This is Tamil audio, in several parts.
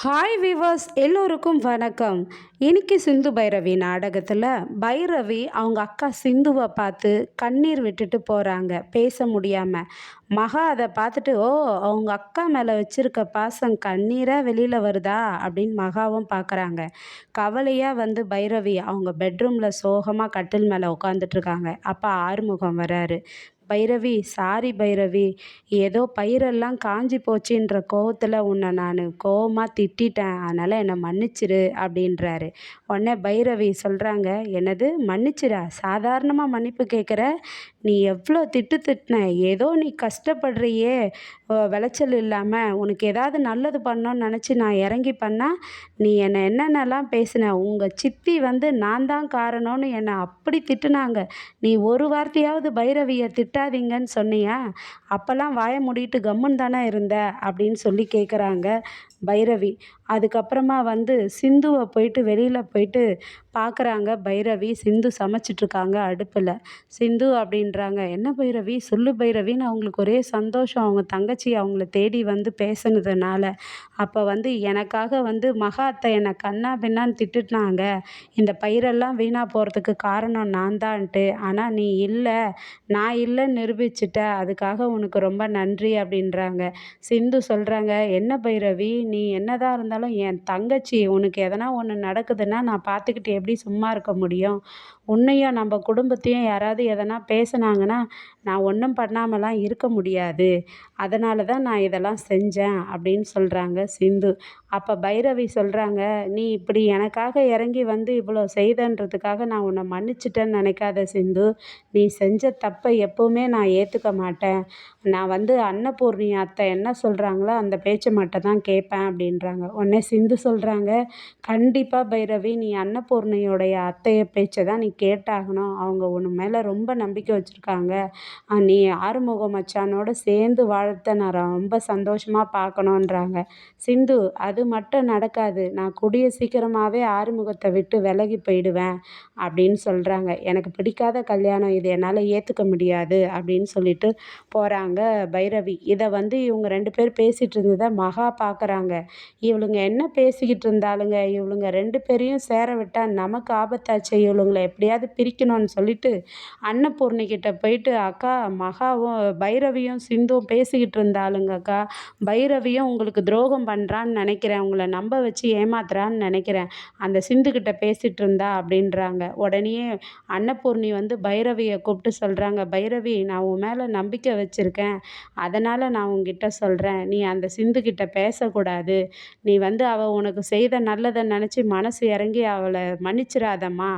ஹாய் விவர்ஸ் எல்லோருக்கும் வணக்கம். இன்னைக்கு சிந்து பைரவி நாடகத்தில் பைரவி அவங்க அக்கா சிந்துவை பார்த்து கண்ணீர் விட்டுட்டு போகிறாங்க பேச முடியாமல். மகா அதை பார்த்துட்டு, ஓ, அவங்க அக்கா மேலே வச்சிருக்க பாசம் கண்ணீராக வெளியில் வருதா அப்படின்னு மகாவும் பார்க்குறாங்க. கவலையாக வந்து பைரவி அவங்க பெட்ரூமில் சோகமாக கட்டில் மேலே உட்காந்துட்ருக்காங்க. அப்போ ஆறுமுகம் வராரு. பைரவி, சாரி பைரவி, ஏதோ பயிரெல்லாம் காஞ்சி போச்சுன்ற கோவத்தில் உன்னை நான் கோவமாக திட்டிட்டேன், அதனால் என்னை மன்னிச்சிரு அப்படின்றாரு. உடனே பைரவி சொல்கிறாங்க, என்னது மன்னிச்சிரா, சாதாரணமாக மன்னிப்பு கேட்குற? நீ எவ்வளோ திட்டின, ஏதோ நீ கஷ்டப்படுறியே, விளைச்சல் இல்லாமல் உனக்கு ஏதாவது நல்லது பண்ணணும்னு நினச்சி நான் இறங்கி பண்ணால் நீ என்னை என்னென்னலாம் பேசின. உங்கள் சித்தி வந்து நான் தான் காரணம்னு என்னை அப்படி திட்டுனாங்க. நீ ஒரு வார்த்தையாவது பைரவியை திட்டாதீங்கன்னு சொன்னியா? அப்போல்லாம் வாயை மூடிட்டு கம்முன்னு தானே இருந்த அப்படின்னு சொல்லி கேட்குறாங்க பைரவி. அதுக்கப்புறமா வந்து சிந்துவை போயிட்டு வெளியில் போயிட்டு பார்க்குறாங்க பைரவி. சிந்து சமைச்சிட்ருக்காங்க அடுப்பில். சிந்து அப்படின்றாங்க, என்ன பைரவி சொல்லு பைரவின்னு அவங்களுக்கு ஒரே சந்தோஷம் அவங்க தங்கச்சி அவங்கள தேடி வந்து பேசுனதுனால. அப்போ வந்து எனக்காக வந்து மகா அத்தை என்னை கண்ணா பின்னான்னு திட்டுனாங்க, இந்த பயிரெல்லாம் வீணாக போகிறதுக்கு காரணம் நான் தான்ட்டு. ஆனால் நீ இல்லை, நான் இல்லைன்னு நிரூபிச்சிட்ட, அதுக்காக உனக்கு ரொம்ப நன்றி அப்படின்றாங்க. சிந்து சொல்கிறாங்க, என்ன பைரவி நீ என்னதான் இருந்தாலும் என் தங்கச்சி, உனக்கு எதனா ஒன்று நடக்குதுன்னா நான் பார்த்துக்கிட்டு எப்படி சும்மா இருக்க முடியும்? உன்னையும் நம்ம குடும்பத்தையும் யாராவது எதனா பேசுனாங்கன்னா நான் ஒன்றும் பண்ணாமலாம் இருக்க முடியாது. அதனால தான் நான் இதெல்லாம் செஞ்சேன் அப்படின்னு சொல்கிறாங்க சிந்து. அப்போ பைரவி சொல்கிறாங்க, நீ இப்படி எனக்காக இறங்கி வந்து இவ்வளோ செய்தன்றதுக்காக நான் உன்னை மன்னிச்சிட்டேன்னு நினைக்காத சிந்து. நீ செஞ்ச தப்பை எப்போவுமே நான் ஏற்றுக்க மாட்டேன். நான் வந்து அன்னபூர்ணி அத்தை என்ன சொல்கிறாங்களோ அந்த பேச்சை மட்டும் தான் கேட்பேன் அப்படின்றாங்க. உடனே சிந்து சொல்கிறாங்க, கண்டிப்பாக பைரவி, நீ அன்னபூர்ணியோடைய அத்தைய பேச்சை தான் நீ கேட்டாகணும். அவங்க உன் மேலே ரொம்ப நம்பிக்கை வச்சுருக்காங்க. நீ ஆறுமுகம் மச்சானோட சேர்ந்து வாழத்த நான் ரொம்ப சந்தோஷமாக பார்க்கணுன்றாங்க. சிந்து, அது மட்டும் நடக்காது, நான் கூடிய சீக்கிரமாகவே ஆறுமுகத்தை விட்டு விலகி போயிடுவேன் அப்படின்னு சொல்கிறாங்க. எனக்கு பிடிக்காத கல்யாணம் இது, என்னால் ஏற்றுக்க முடியாது அப்படின்னு சொல்லிட்டு போகிறாங்க பைரவி. இதை வந்து இவங்க 2 பேர் பேசிகிட்டு இருந்ததை மகா பார்க்குறாங்க. இவளுங்க என்ன பேசிக்கிட்டு இருந்தாலுங்க, இவளுங்க 2 பேரையும் சேர விட்டால் நமக்கு ஆபத்தாச்சு, இவளுங்களை எப்படியாவது பிரிக்கணும்னு சொல்லிட்டு அன்னபூர்ணிக்கிட்ட போயிட்டு, அக்கா மகாவும் பைரவியும் சிந்துவும் பேசிக்கிட்டு இருந்தாளுங்க அக்கா, பைரவியும் உங்களுக்கு துரோகம் பண்ணுறான்னு நினைக்கிறேன், உங்களை நம்ப வச்சு ஏமாத்துறான்னு நினைக்கிறேன், அந்த சிந்துக்கிட்ட பேசிகிட்டு இருந்தா அப்படின்றாங்க. உடனே அன்னபூர்ணி வந்து பைரவியை கூப்பிட்டு சொல்கிறாங்க, பைரவி, நான் உன் மேலே நம்பிக்கை வச்சுருக்கேன், அதனால் நான் உங்ககிட்ட சொல்கிறேன், நீ அந்த சிந்துக்கிட்ட பேசக்கூடாது. நீ வந்து அவள் உனக்கு செய்த நல்லதை நினச்சி மனசு இறங்கி அவளை மன்னிச்சிடாதம்மா.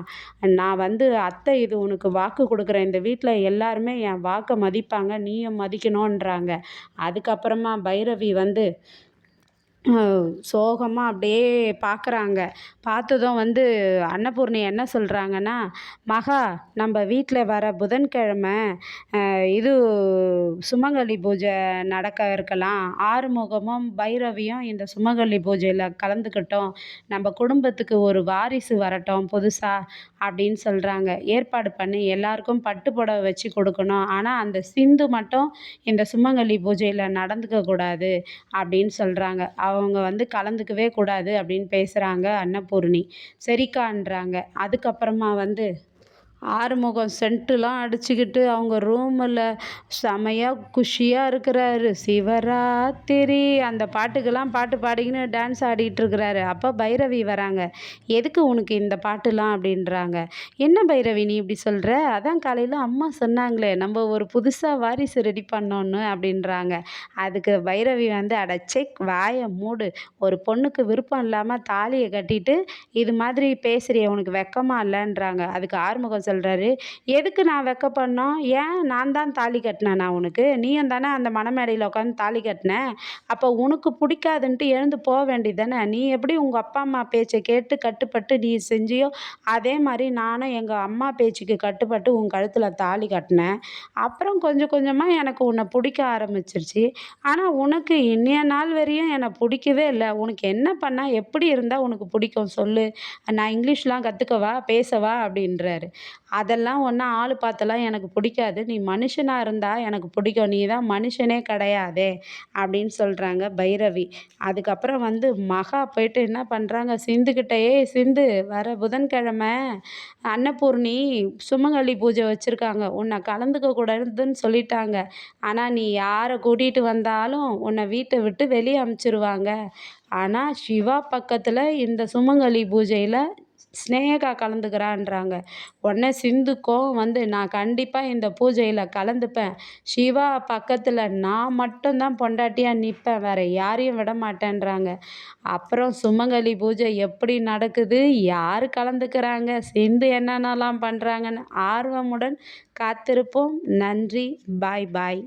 நான் வந்து அத்தை இது உனக்கு வாக்கு கொடுக்குறேன், இந்த வீட்டில் எல்லாருமே என் வாக்கை மதிப்பாங்க, நீயும் மதிக்கணுன்றாங்க. அதுக்கப்புறமா பைரவி வந்து சோகமாக அப்படியே பார்க்குறாங்க. பார்த்ததும் வந்து அன்னபூர்ணி என்ன சொல்கிறாங்கன்னா, மகா, நம்ம வீட்டில் வர புதன்கிழமை இது சுமங்கலி பூஜை நடக்க இருக்கலாம், ஆறுமுகமும் பைரவியும் இந்த சுமங்கலி பூஜையில் கலந்துக்கிட்டோம், நம்ம குடும்பத்துக்கு ஒரு வாரிசு வரட்டும் புதுசாக அப்படின்னு சொல்கிறாங்க. ஏற்பாடு பண்ணி எல்லாருக்கும் பட்டு புடவை வச்சு கொடுக்கணும், ஆனால் அந்த சிந்து மட்டும் இந்த சுமங்கலி பூஜையில் நடந்துக்க கூடாது அப்படின்னு சொல்கிறாங்க. அவங்க வந்து கலந்துக்கவே கூடாது அப்படின்னு பேசுகிறாங்க அன்னபூர்ணி. சரிக்கான்றாங்க. அதுக்கப்புறமா வந்து ஆறுமுகம் சென்ட்டுலாம் அடிச்சுக்கிட்டு அவங்க ரூமில் செமையாக குஷியாக இருக்கிறாரு. சிவராத்திரி அந்த பாட்டுக்கெல்லாம் பாட்டு பாடிக்கின்னு டான்ஸ் ஆடிட்டு இருக்கிறாரு. அப்போ பைரவி வராங்க. எதுக்கு உனக்கு இந்த பாட்டுலாம் அப்படின்றாங்க. என்ன பைரவி நீ இப்படி சொல்கிற? அதான் காலையில் அம்மா சொன்னாங்களே நம்ம ஒரு புதுசாக வாரிசு ரெடி பண்ணோன்னு அப்படின்றாங்க. அதுக்கு பைரவி வந்து, அடச்சே வாயை மூடு, ஒரு பொண்ணுக்கு விருப்பம் இல்லாமல் தாலியை கட்டிட்டு இது மாதிரி பேசுகிறிய, உனக்கு வெக்கமா இல்லைன்றாங்க. அதுக்கு ஆறுமுகம் சொல்கிறாரு, எதுக்கு நான் வெக்கப்படணும்? ஏன் நான் தான் தாலி கட்டினேனா உனக்கு? நீயும் தானே அந்த மணமேடையில் உட்காந்து தாலி கட்டின. அப்போ உனக்கு பிடிக்காதுன்ட்டு எழுந்து போக வேண்டியது தானே. நீ எப்படி உங்கள் அப்பா அம்மா பேச்சை கேட்டு கட்டுப்பட்டு நீ செஞ்சியோ அதே மாதிரி நானும் எங்கள் அம்மா பேச்சுக்கு கட்டுப்பட்டு உன் கழுத்தில் தாலி கட்டினேன். அப்புறம் கொஞ்சம் கொஞ்சமாக எனக்கு உன்னை பிடிக்க ஆரம்பிச்சிருச்சு. ஆனால் உனக்கு இன்னைய நாள் வரையும் என்னை பிடிக்கவே இல்லை. உனக்கு என்ன பண்ணால் எப்படி இருந்தால் உனக்கு பிடிக்கும் சொல்லு? நான் இங்கிலீஷ்லாம் கற்றுக்கவா பேசவா அப்படின்றாரு. அதெல்லாம் ஒன்றும் ஆள் பார்த்தெல்லாம் எனக்கு பிடிக்காது. நீ மனுஷனா இருந்தா எனக்கு பிடிக்கும். நீ தான் மனுஷனே கிடையாதே!" அப்படின்னு சொல்றாங்க பைரவி. அதுக்கப்புறம் வந்து மகா போயிட்டு என்ன பண்றாங்க சிந்துகிட்ட, "ஏய் சிந்து, வர புதன்கிழமை அன்னபூர்ணி சுமங்கலி பூஜை வச்சிருக்காங்க. உன்னை கலந்துக்க கூடாதுன்னு சொல்லிட்டாங்க. ஆனா நீ யார கூட்டிட்டு வந்தாலும் உன்னை வீட்ட விட்டு வெளிய அனுப்பிச்சுருவாங்க. ஆனா சிவா பக்கத்துல இந்த சுமங்கலி பூஜையில ஸ்நேகா கலந்துக்கிறான்றாங்க." உடனே சிந்து கோவம் வந்து, "நான் கண்டிப்பா இந்த பூஜையில கலந்துப்பேன். சிவா பக்கத்துல நான் மட்டும் தான் பொண்டாட்டியா நிப்பேன். வேற யாரையும் விடமாட்டேன்றாங்க." அப்புறம் சுமங்கலி பூஜை எப்படி நடக்குது? யாரு கலந்துக்கிறாங்க? சிந்து என்னென்னலாம் பண்றாங்கன்னு ஆர்வமுடன் காத்திருப்போம். நன்றி. பாய் பாய்.